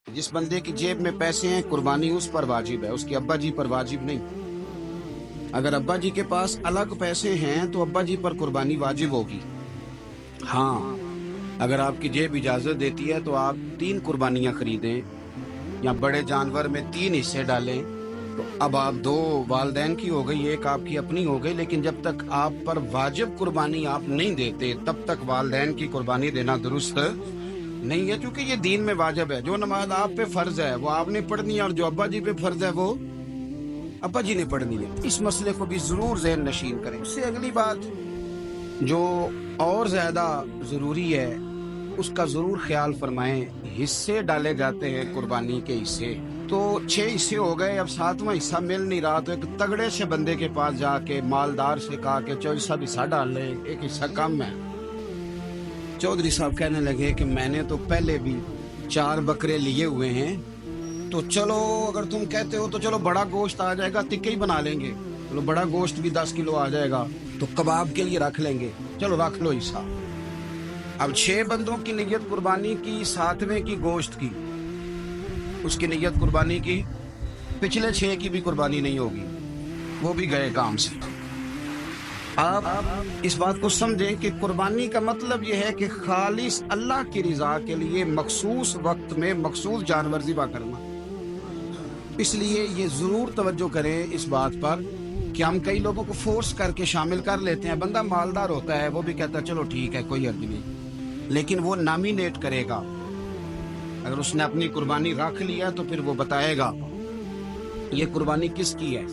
जिस बंदे की जेब में पैसे हैं कुर्बानी उस पर वाजिब है, उसके अब्बा जी पर वाजिब नहीं। अगर अब्बा जी के पास अलग पैसे हैं तो अब्बा जी पर कुर्बानी वाजिब होगी। हाँ, अगर आपकी जेब इजाजत देती है तो आप 3 कुर्बानियां खरीदें या बड़े जानवर में 3 हिस्से डालें। तो अब आप 2 वालदैन की हो गई, एक आपकी अपनी हो गई, लेकिन जब तक आप पर वाजिब कुर्बानी आप नहीं देते तब तक वालदैन की कुर्बानी देना दुरुस्त नहीं है, क्योंकि ये दीन में वाजिब है। जो नमाज आप पे फर्ज है वो आपने पढ़नी है, और जो अब्बा जी पे फर्ज है वो अब्बा जी ने पढ़नी है। इस मसले को भी जरूर ज़हन नशीन करें। उससे अगली बात जो और ज्यादा जरूरी है उसका जरूर ख्याल फरमाएं। हिस्से डाले जाते हैं कुर्बानी के हिस्से, तो 6 हिस्से हो गए, अब 7वां हिस्सा मिल नहीं रहा, तो एक तगड़े से बंदे के पास जाके मालदार से कहा कि चौधरी साहब हिस्सा डाल ले, एक हिस्सा कम है। चौधरी साहब कहने लगे कि मैंने तो पहले भी 4 बकरे लिए हुए हैं, तो चलो अगर तुम कहते हो तो चलो बड़ा गोश्त आ जाएगा, तिक्के ही बना लेंगे, चलो बड़ा गोश्त भी 10 किलो आ जाएगा तो कबाब के लिए रख लेंगे, चलो रख लो हिस्सा। अब 6 बंदों की नियत कुर्बानी की, 7वें की गोश्त की, उसकी नियत कुर्बानी की, पिछले 6 की भी कुर्बानी नहीं होगी, वो भी गए काम से। आप इस बात को समझें कि कुर्बानी का मतलब यह है कि खालिस अल्लाह की रज़ा के लिए मखसूस वक्त में मखसूस जानवर ज़िबा करना। इसलिए ये ज़रूर तवज्जो करें इस बात पर कि हम कई लोगों को फोर्स करके शामिल कर लेते हैं। बंदा मालदार होता है, वो भी कहता है चलो ठीक है कोई अर्ज नहीं, लेकिन वो नॉमिनेट करेगा। अगर उसने अपनी कुर्बानी रख लिया तो फिर वो बताएगा ये कुर्बानी किसकी है,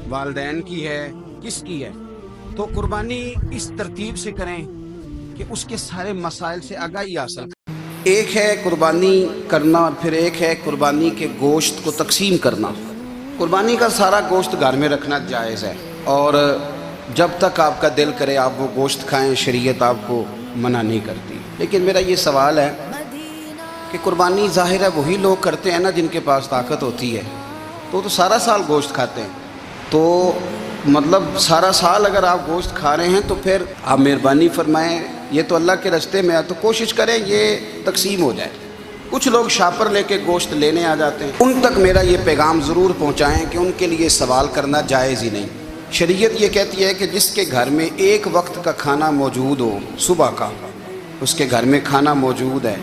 वालदैन की है, किसकी है। तो कुर्बानी इस तरतीब से करें कि उसके सारे मसाइल से आगाही हासिल करें। एक है कुर्बानी करना और फिर एक है कुर्बानी के गोश्त को तकसीम करना। कुर्बानी का सारा गोश्त घर में रखना जायज़ है, और जब तक आपका दिल करे आप वो गोश्त खाएं, शरीयत आपको मना नहीं करती। लेकिन मेरा ये सवाल है कि कुर्बानी ज़ाहिर है वही लोग करते हैं ना जिनके पास ताकत होती है, तो सारा साल गोश्त खाते हैं। तो मतलब सारा साल अगर आप गोश्त खा रहे हैं तो फिर आप मेहरबानी फरमाएं, ये तो अल्लाह के रास्ते में है, तो कोशिश करें ये तकसीम हो जाए। कुछ लोग शापर लेके गोश्त लेने आ जाते हैं, उन तक मेरा ये पैगाम ज़रूर पहुंचाएं कि उनके लिए सवाल करना जायज़ ही नहीं। शरीयत ये कहती है कि जिसके घर में एक वक्त का खाना मौजूद हो, सुबह का उसके घर में खाना मौजूद है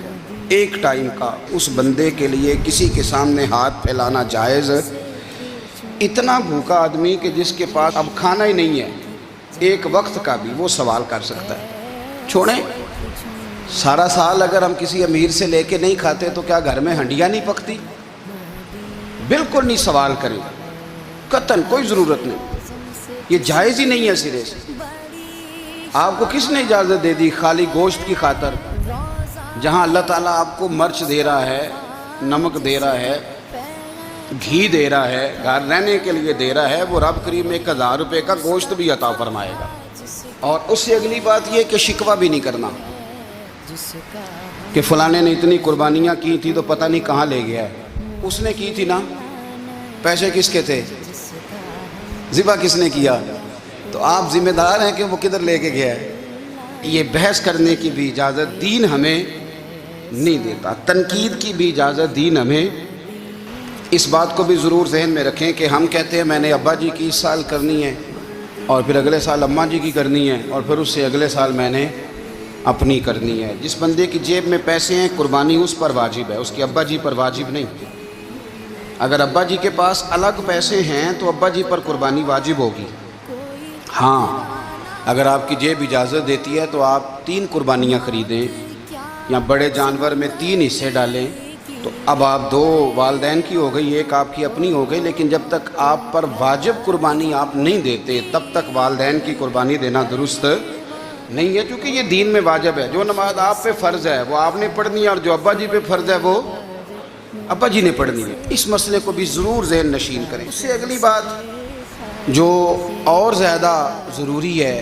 एक टाइम का, उस बंदे के लिए किसी के सामने हाथ फैलाना जायज़। इतना भूखा आदमी कि जिसके पास अब खाना ही नहीं है एक वक्त का भी, वो सवाल कर सकता है। छोड़ें, सारा साल अगर हम किसी अमीर से लेके नहीं खाते तो क्या घर में हंडियाँ नहीं पकती? बिल्कुल नहीं सवाल करें, कतन कोई ज़रूरत नहीं, ये जायज़ ही नहीं है सिरे से। आपको किसने इजाज़त दे दी खाली गोश्त की खातर? जहाँ अल्लाह ताला आपको मर्च दे रहा है, नमक दे रहा है, घी दे रहा है, घर रहने के लिए दे रहा है, वो रब करीम 1000 रुपये का गोश्त भी अता फरमाएगा। और उससे अगली बात ये कि शिकवा भी नहीं करना कि फलाने ने इतनी कुर्बानियाँ की थी तो पता नहीं कहाँ ले गया है। उसने की थी ना, पैसे किसके थे, ज़िबा किसने किया, तो आप जिम्मेदार हैं कि वो किधर लेके गया है। ये बहस करने की भी इजाज़त दीन हमें नहीं देता, तनकीद की भी इजाज़त दीन हमें। इस बात को भी ज़रूर जहन में रखें कि हम कहते हैं मैंने अब्बा जी की इस साल करनी है, और फिर अगले साल अम्मा जी की करनी है, और फिर उससे अगले साल मैंने अपनी करनी है। जिस बंदे की जेब में पैसे हैं कुर्बानी उस पर वाजिब है, उसके अब्बा जी पर वाजिब नहीं। अगर अब्बा जी के पास अलग पैसे हैं तो अब्बा जी पर कुर्बानी वाजिब होगी। हाँ, अगर आपकी जेब इजाज़त देती है तो आप 3 कुर्बानियाँ खरीदें या बड़े जानवर में 3 हिस्से डालें। तो अब आप 2 वालदैन की हो गई, एक आपकी अपनी हो गई, लेकिन जब तक आप पर वाजिब कुर्बानी आप नहीं देते तब तक वालदैन की कुर्बानी देना दुरुस्त नहीं है, क्योंकि ये दीन में वाजिब है। जो नमाज आप पे फ़र्ज है वो आपने पढ़नी है, और जो अब्बा जी पे फ़र्ज है वो अब्बा जी ने पढ़नी है। इस मसले को भी ज़रूर ज़हन नशीन करें। उससे अगली बात जो और ज़्यादा ज़रूरी है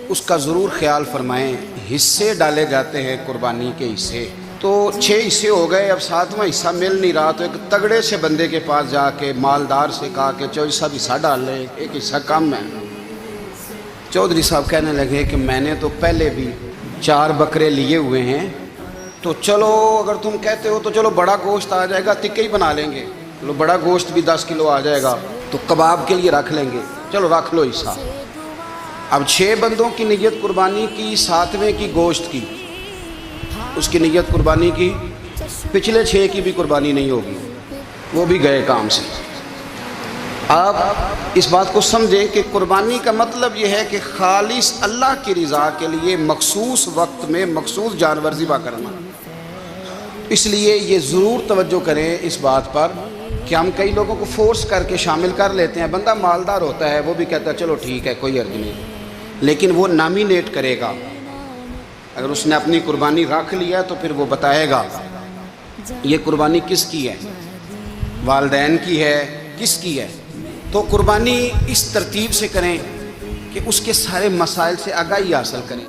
उसका ज़रूर ख्याल फरमाएं। हिस्से डाले जाते हैं कुर्बानी के हिस्से, तो 6 हिस्से हो गए, अब 7वां हिस्सा मिल नहीं रहा, तो एक तगड़े से बंदे के पास जाके मालदार से कहा कि चौधरी साहब हिस्सा डाल ले, एक हिस्सा कम है। चौधरी साहब कहने लगे कि मैंने तो पहले भी 4 बकरे लिए हुए हैं, تو چلو اگر تم کہتے ہو تو چلو بڑا گوشت آ جائے گا، ٹکے ہی بنا لیں گے، چلو بڑا گوشت بھی 10 کلو آ جائے گا تو کباب کے لیے رکھ لیں گے، چلو رکھ لو حصہ۔ اب 6 بندوں کی نیت قربانی کی، 7ویں کی گوشت کی، اس کی نیت قربانی کی، پچھلے 6 کی بھی قربانی نہیں ہوگی، وہ بھی گئے کام سے۔ آپ اس بات کو سمجھیں کہ قربانی کا مطلب یہ ہے کہ خالص اللہ کی رضا کے لیے مخصوص وقت میں مخصوص جانور ذبح کرنا۔ اس لیے یہ ضرور توجہ کریں اس بات پر کہ ہم کئی لوگوں کو فورس کر کے شامل کر لیتے ہیں، بندہ مالدار ہوتا ہے وہ بھی کہتا ہے چلو ٹھیک ہے کوئی حرج نہیں، لیکن وہ نامینیٹ کرے گا۔ اگر اس نے اپنی قربانی رکھ لیا تو پھر وہ بتائے گا یہ قربانی کس کی ہے، والدین کی ہے، کس کی ہے۔ تو قربانی اس ترتیب سے کریں کہ اس کے سارے مسائل سے آگاہی حاصل کریں۔